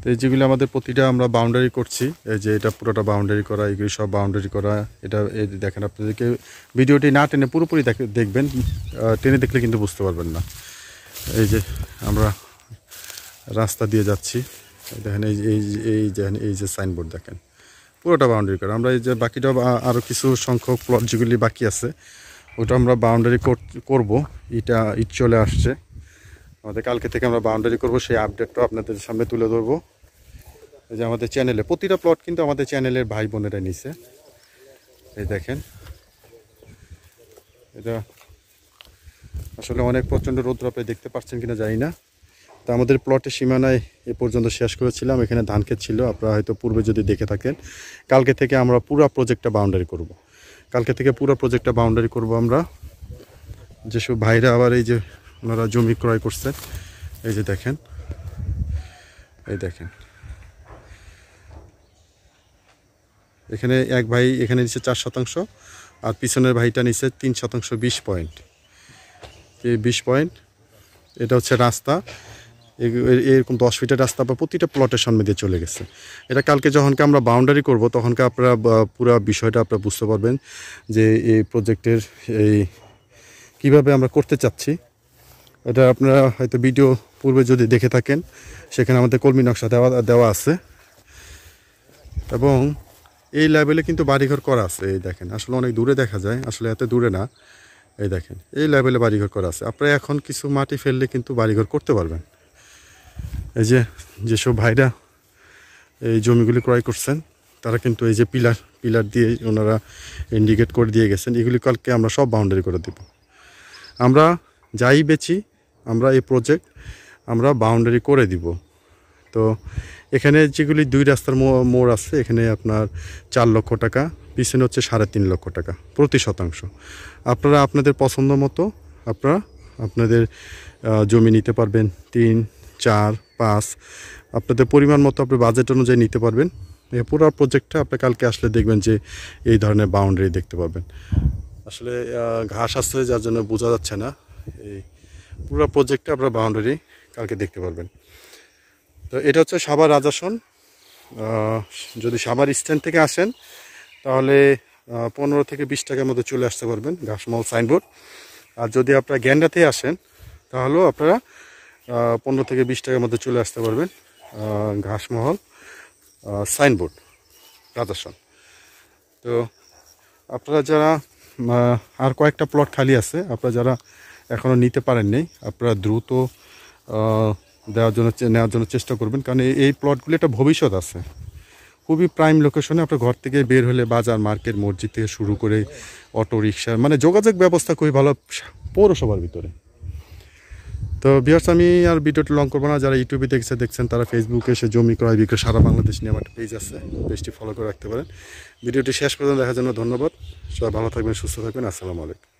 তো এই যেগুলো আমাদের প্রতিটা আমরা বাউন্ডারি করছি, এই যে এটা পুরোটা বাউন্ডারি করা, এগুলি সব বাউন্ডারি করা। এটা এই দেখেন, আপনাদেরকে ভিডিওটি না টেনে পুরোপুরি দেখবেন, টেনে দেখলে কিন্তু বুঝতে পারবেন না। এই যে আমরা রাস্তা দিয়ে যাচ্ছি, দেখেন এই যে সাইনবোর্ড দেখেন, পুরোটা বাউন্ডারি করা। আমরা এই যে বাকিটা আরও কিছু সংখ্যক প্লট যেগুলি বাকি আছে ওটা আমরা বাউন্ডারি করব। ইট চলে আসছে আমাদের, কালকে থেকে আমরা বাউন্ডারি করব, সেই আপডেটটাও আপনাদের সামনে তুলে ধরবো। এই যে আমাদের চ্যানেলে প্রতিটা প্লট কিন্তু আমাদের চ্যানেলের ভাই বোনেরা নিছে। এই দেখেন, এটা আসলে অনেক প্রচণ্ড রৌদ্র, আপনি দেখতে পাচ্ছেন কিনা জানি না। তা আমাদের প্লটের সীমানায় এ পর্যন্ত শেষ করেছিলাম। এখানে ধান ক্ষেত ছিল, আপনারা হয়তো পূর্বে যদি দেখে থাকেন। কালকে থেকে আমরা পুরো প্রজেক্টটা বাউন্ডারি করব। কালকে থেকে পুরো প্রজেক্টটা বাউন্ডারি করব আমরা। যেসব ভাইরা আবার এই যে ওনারা জমি ক্রয় করছেন, এই যে দেখেন, এই দেখেন এখানে এক ভাই এখানে নিচ্ছে 4 শতাংশ, আর পিছনের ভাইটা নিচ্ছে 3 শতাংশ 20 পয়েন্ট। এই 20 পয়েন্ট এটা হচ্ছে রাস্তা, এরকম 10 ফিটের রাস্তা বা প্রতিটা প্লটের সামনে দিয়ে চলে গেছে। এটা কালকে যখনকে আমরা বাউন্ডারি করব তখনকে আপনারা পুরো বিষয়টা আপনারা বুঝতে পারবেন যে এই প্রজেক্টের এই কীভাবে আমরা করতে চাচ্ছি। এটা আপনারা হয়তো ভিডিও পূর্বে যদি দেখে থাকেন, সেখানে আমাদের কলমি নকশা দেওয়া আছে, এবং এই লেভেলে কিন্তু বাড়িঘর করা আছে। এই দেখেন, আসলে অনেক দূরে দেখা যায়, আসলে এত দূরে না। এই দেখেন, এই লেভেলে বাড়িঘর করা আছে। আপনারা এখন কিছু মাটি ফেললে কিন্তু বাড়িঘর করতে পারবেন। এই যে যেসব ভাইরা এই জমিগুলি ক্রয় করছেন তারা কিন্তু এই যে পিলার দিয়ে ওনারা ইন্ডিকেট করে দিয়ে গেছেন, এগুলি কালকে আমরা সব বাউন্ডারি করে দেব। আমরা যাই বেচি, আমরা এই প্রজেক্ট আমরা বাউন্ডারি করে দিব। তো এখানে যেগুলি 2 রাস্তার মোড় আছে, এখানে আপনার 4 লক্ষ টাকা, পিছনে হচ্ছে 3.5 লক্ষ টাকা প্রতি শতাংশ। আপনারা আপনাদের পছন্দ মতো আপনারা আপনাদের জমি নিতে পারবেন, 3, 4, 5 আপনাদের পরিমাণ মতো আপনি বাজেট অনুযায়ী নিতে পারবেন। এই পুরো প্রজেক্টটা আপনি কালকে আসলে দেখবেন যে এই ধরনের বাউন্ডারি দেখতে পাবেন। আসলে ঘাস আসছে যার জন্য বোঝা যাচ্ছে না। এই পুরো প্রজেক্টে আপনারা বাউন্ডারি কালকে দেখতে পারবেন। তো এটা হচ্ছে সাভার রাজাসন। যদি সাভার স্ট্যান্ড থেকে আসেন তাহলে 15 থেকে 20 টাকার মধ্যে চলে আসতে পারবেন, ঘাসমহল সাইনবোর্ড। আর যদি আপনারা গ্যান্ডাতে আসেন তাহলেও আপনারা 15 থেকে 20 টাকার মধ্যে চলে আসতে পারবেন, ঘাসমহল সাইনবোর্ড রাজাসন। তো আপনারা যারা আর কয়েকটা প্লট খালি আছে, আপনারা যারা এখনও নিতে পারেননি, আপনারা দ্রুত নেওয়ার জন্য চেষ্টা করবেন, কারণ এই প্লটগুলি একটা ভবিষ্যৎ আছে। খুবই প্রাইম লোকেশনে, আপনার ঘর থেকে বের হলে বাজার, মার্কেট, মসজিদ থেকে শুরু করে অটো রিক্সা, মানে যোগাযোগ ব্যবস্থা খুবই ভালো পৌরসভার ভিতরে। তো ভিউয়ার্স, আমি আর ভিডিওটি লং করবো না। যারা ইউটিউবে দেখছেন তারা ফেসবুকে এসে জমি ক্রয় বিক্রয় সারা বাংলাদেশ নিয়ে আমার একটা পেজ আছে, পেজটি ফলো করে রাখতে পারেন। ভিডিওটি শেষ পর্যন্ত দেখার জন্য ধন্যবাদ। সবাই ভালো থাকবেন, সুস্থ থাকবেন। আসসালামু আলাইকুম।